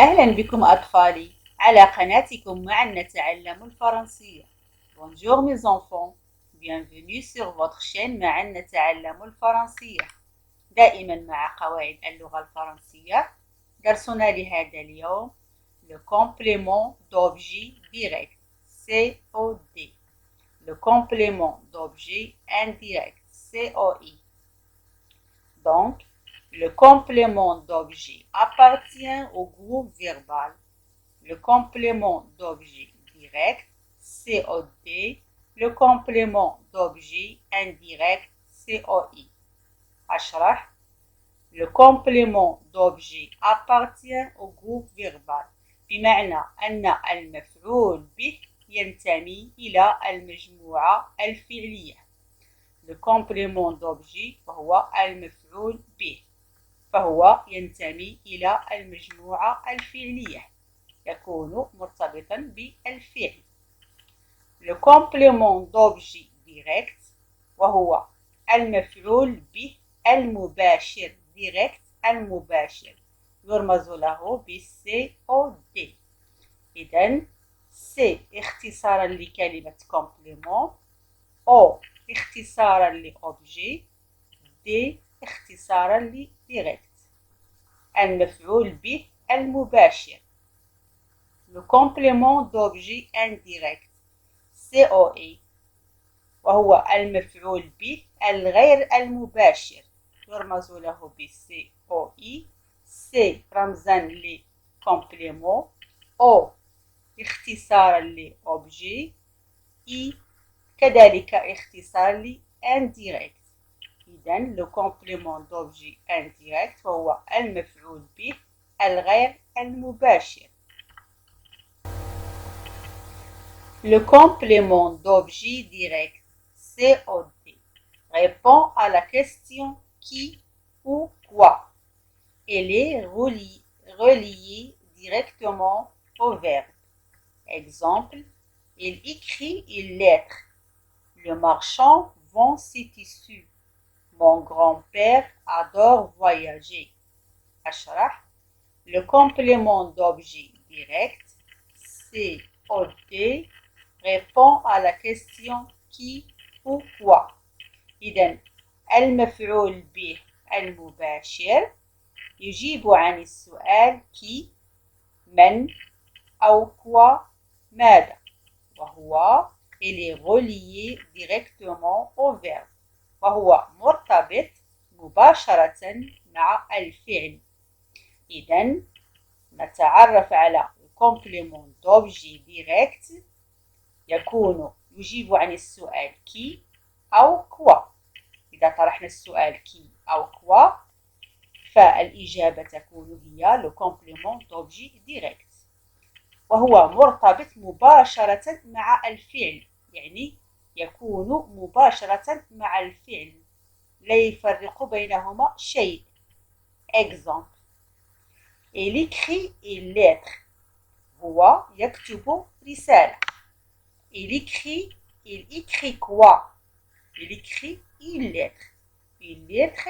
أهلا بكم أطفالي على قناتكم معا نتعلم الفرنسية. Bonjour mes enfants, bienvenue sur votre chaîne معا نتعلم الفرنسية. دائما مع قواعد اللغة الفرنسية. درسنا لهذا اليوم le complément d'objet direct COD. Le complément d'objet indirect COI. Donc, le complément d'objet appartient au groupe verbal. Le complément d'objet direct, COD. Le complément d'objet indirect, COI. أشرح. Le complément d'objet appartient au groupe verbal. بمعنى أن المفعول به ينتمي إلى المجموعة الفعلية. Le complément d'objet وهو المفعول به. فهو ينتمي إلى المجموعة الفعلية. يكون مرتبطا بالفعل. Le complément d'objet direct وهو المفعول به المباشر direct المباشر يرمز له بالCOD. إذن C اختصارا لكلمة complément، O اختصارا لأوبجي، D اختصارا لديريكت المفعول به المباشر. Le complément d'objet indirect COI وهو المفعول به الغير المباشر يرمز له بالCOI. C رمزا لكومبليمون، O اختصارا لأوبجي، I كذلك اختصار لإنديريكت. إذن le complément d'objet indirect هو المفعول به الغير المباشر. Le complément d'objet direct COD répond à la question qui ou quoi. Elle est reliée directement au verbe. Exemple, il écrit une lettre. Le marchand vend ses tissus. Mon grand-père adore voyager. أشرح. Le complément d'objet direct COD répond à la question qui ou quoi. إذن المفعول به المباشر يجيب عن السؤال qui من أو quoi ماذا، وهو il est relié directement au verbe وهو مرتبط مباشرة مع الفعل. إذن نتعرف على complément d'objet direct يجيب عن السؤال qui أو quoi. إذا طرحنا السؤال qui أو quoi فالإجابة تكون هي le complément d'objet direct وهو مرتبط مباشرة مع الفعل، يعني يكون مباشرة مع الفعل لا يفرق بينهما شيء. Exemple. Il écrit une lettre. هو يكتب رسالة. Il écrit quoi? Il écrit une lettre. Une lettre,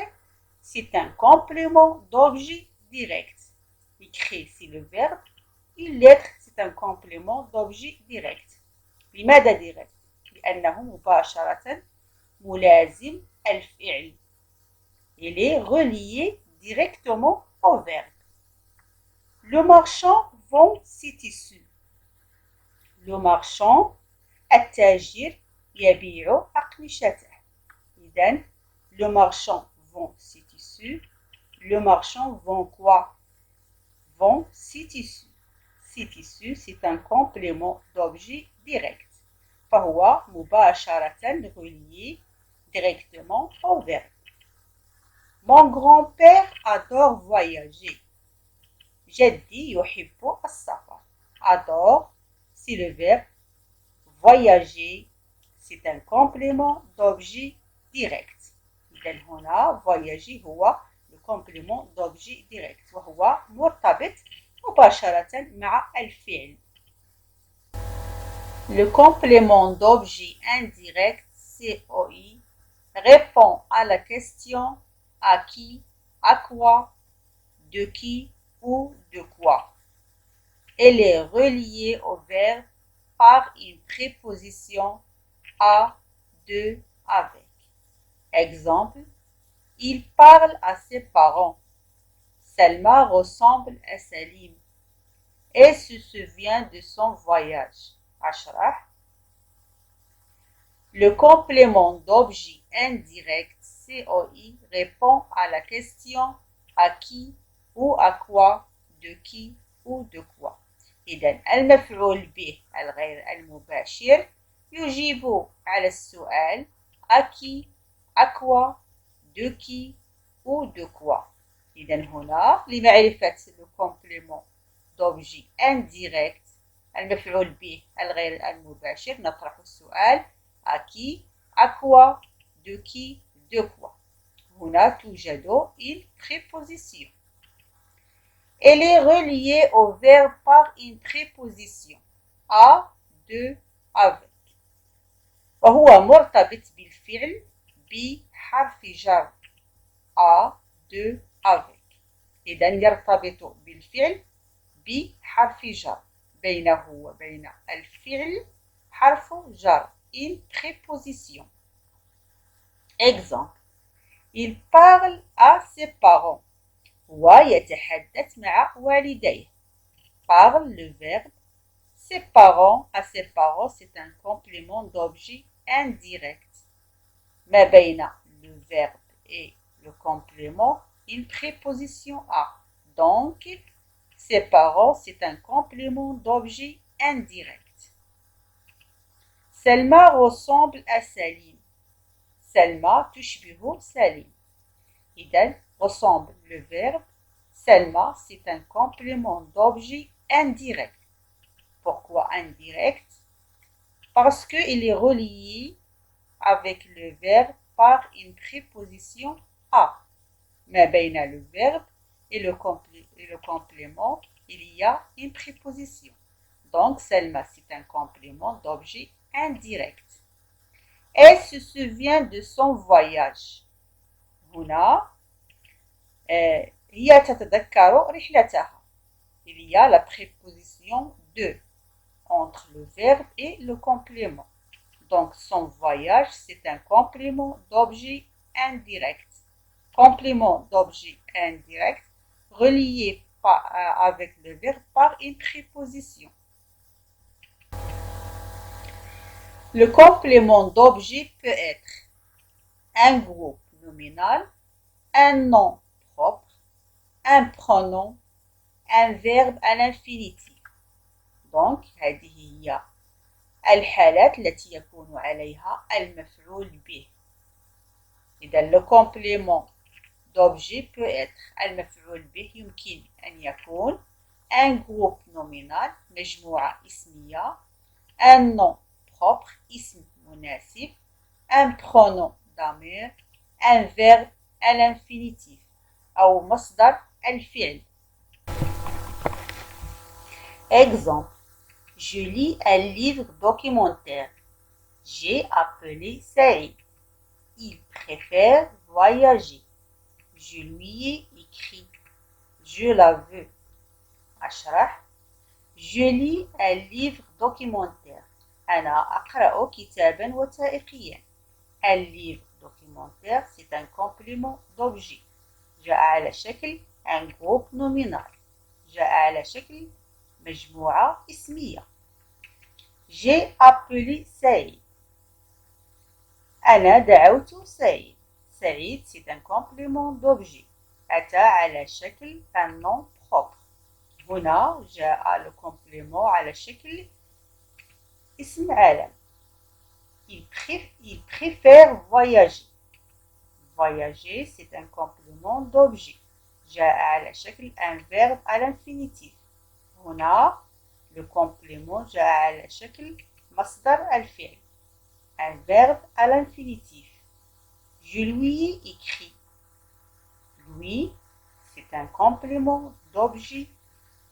c'est un complément d'objet direct. Écrit, c'est le verbe. Une lettre, c'est un complément d'objet direct. لماذا direct؟ لأنه مباشرة ملازم الفعل. Il est relié directement au verbe. Le marchand vend ses tissus. Le marchand التاجر يبيع أقمشته. إذن le marchand vend ses tissus. Le marchand vend quoi? Vend ses tissus. Ses tissus, c'est un complément d'objet direct. فهو مباشرة relié directement au verbe. Mon grand-père adore voyager. جدي يحب السفر. Adore, c'est le verbe. Voyager, c'est un complément d'objet direct. إذن هنا voyager هو le complément d'objet direct وهو مرتبط مباشرة مع الفعل. Le complément d'objet indirect COI répond à la question à qui, à quoi, de qui ou de quoi. Elle est reliée au verbe par une préposition à, de, avec. Exemple, il parle à ses parents. Selma ressemble à Salim et se souvient de son voyage. أشرح. Le complément d'objet indirect COI répond à la question à qui ou à quoi, de qui ou de quoi. إذا المفعول به الغير المباشر يجيب على السؤال à qui, à quoi, de qui ou de quoi. إذا هنا لمعرفة le complément d'objet indirect المفعول به الغير المباشر نطرح السؤال à qui, à quoi, de qui, de quoi. هنا توجد une préposition. Elle est reliée au verbe par une préposition à, de, avec. وهو مرتبط بالفعل بحرف جر à, de, avec. إذا يرتبط بالفعل بحرف جر بينه وبين الفعل حرف جر une préposition. Exemple. Il parle à ses parents. هو يتحدث مع والديه. Parle le verbe. Ses parents, à ses parents, c'est un complément d'objet indirect. ما بين le verbe et le complément, une préposition à. Donc, ses parents, c'est un complément d'objet indirect. Selma ressemble à Salim. Selma تشبه سليم. إذا ressemble le verbe. Selma, c'est un complément d'objet indirect. Pourquoi indirect? Parce qu'il est relié avec le verbe par une préposition à. ما بين le verbe et le complément, il y a une préposition. Donc, Selma, c'est un complément d'objet indirect. Elle se souvient de son voyage. هنا هي تتذكر رحلتها. Il y a la préposition de entre le verbe et le complément. Donc, son voyage, c'est un complément d'objet indirect. Complément d'objet indirect relié avec le verbe par une préposition. Le complément d'objet peut être un groupe nominal, un nom propre, un pronom, un verbe à l'infinitif. Donc, هذه هي الحالات التي يكون عليها المفعول به. إذا le complément d'objet peut être المفعول به يمكن أن يكون un groupe nominal مجموعة اسمية, un nom propre اسم مناسب, un pronom ضمير, un verbe à l'infinitif أو مصدر الفعل. Exemple. Je lis un livre documentaire. J'ai appelé Saïd. Il préfère voyager. Je lui ai écrit. Je la veux. أشرح. Je lis un livre documentaire. أنا أقرأ كتابا وثائقيا. Un livre documentaire, c'est un complément d'objet. جاء على شكل un groupe nominal. جاء على شكل مجموعة اسمية. J'ai appelé Saïd. أنا دعوت سعيد. سعيد c'est un complément d'objet. أتى على شكل un nom propre. هنا جاء le complément على شكل اسم علم. Il préfère voyager. Voyager c'est un complément d'objet. جاء على شكل un verbe à l'infinitif. هنا le complément جاء على شكل مصدر الفعل. Un verbe à l'infinitif. Je lui ai écrit. Lui, c'est un complément d'objet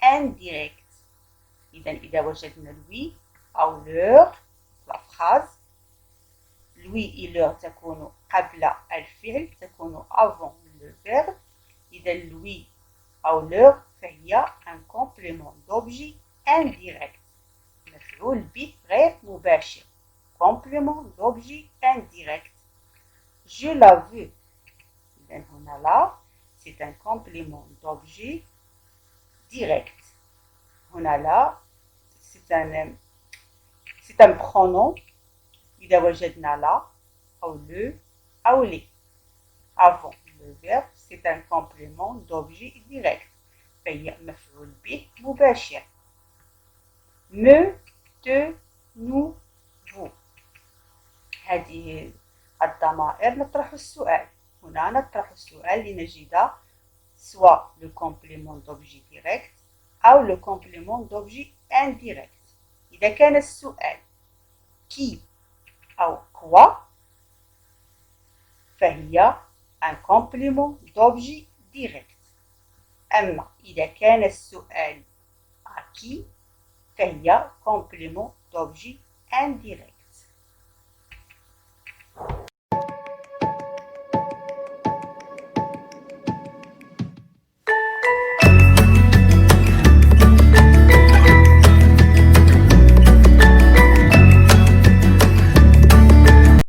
indirect. إذا وجدنا lui أو leur la phrase. Lui et leur تكون قبل الفعل, تكون avant le verbe. إذا lui أو leur فهي un complément d'objet indirect. مفعول به غير مباشر. Complément d'objet indirect. Je la veux. إذن هنا là, c'est un complément d'objet direct. هنا là, c'est un pronom. إذا وجدنا لا أو le أو les. Avant le verbe, c'est un complément d'objet direct. فهي مفعول به مباشر. Me, te, nous, vous. هذه الضمائر نطرح السؤال. هنا نطرح السؤال لنجد soit le complément d'objet direct أو le complément d'objet indirect. إذا كان السؤال qui أو quoi فهي un complément d'objet direct. أما إذا كان السؤال à qui فهي complément d'objet indirect.